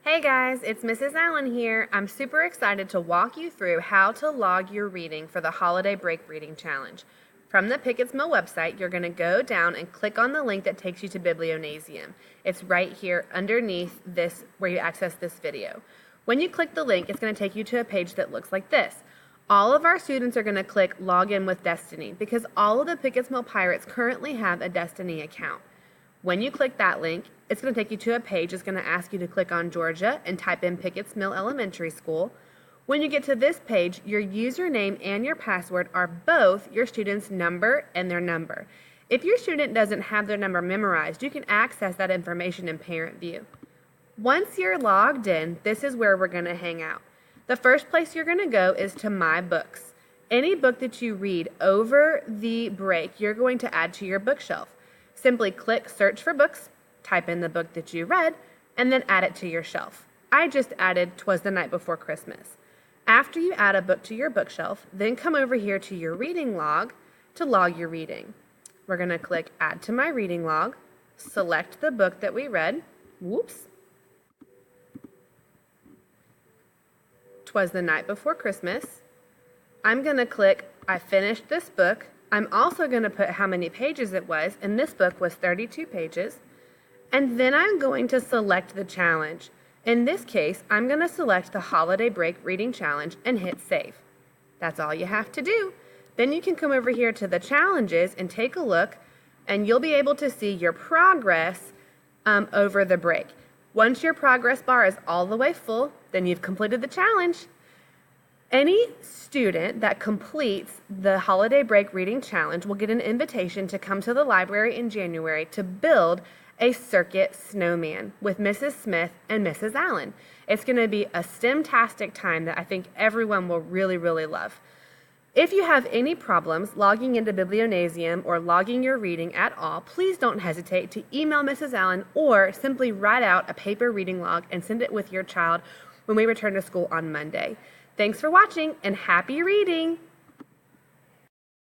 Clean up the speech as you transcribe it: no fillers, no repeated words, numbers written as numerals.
Hey guys, it's Mrs. Allen here. I'm super excited to walk you through how to log your reading for the Holiday Break Reading Challenge. From the Pickett's Mill website, you're going to go down and click on the link that takes you to Biblionasium. It's right here underneath this where you access this video. When you click the link, it's going to take you to a page that looks like this. All of our students are going to click Log In with Destiny because all of the Pickett's Mill Pirates currently have a Destiny account. When you click that link, it's going to take you to a page. It's going to ask you to click on Georgia and type in Pickett's Mill Elementary School. When you get to this page, your username and your password are both your student's number and their number. If your student doesn't have their number memorized, you can access that information in Parent View. Once you're logged in, this is where we're going to hang out. The first place you're going to go is to My Books. Any book that you read over the break, you're going to add to your bookshelf. Simply click Search for Books, type in the book that you read, and then add it to your shelf. I just added 'Twas the Night Before Christmas. After you add a book to your bookshelf, then come over here to your reading log to log your reading. We're going to click Add to My Reading Log, select the book that we read. Whoops. 'Twas the Night Before Christmas. I'm going to click I finished this book. I'm also going to put how many pages it was, and this book was 32 pages. And then I'm going to select the challenge. In this case, I'm going to select the Holiday Break Reading Challenge and hit Save. That's all you have to do. Then you can come over here to the challenges and take a look, and you'll be able to see your progress over the break. Once your progress bar is all the way full, then you've completed the challenge. Any student that completes the Holiday Break Reading Challenge will get an invitation to come to the library in January to build a circuit snowman with Mrs. Smith and Mrs. Allen. It's going to be a STEM-tastic time that I think everyone will really, really love. If you have any problems logging into Biblionasium or logging your reading at all, please don't hesitate to email Mrs. Allen or simply write out a paper reading log and send it with your child when we return to school on Monday. Thanks for watching and happy reading!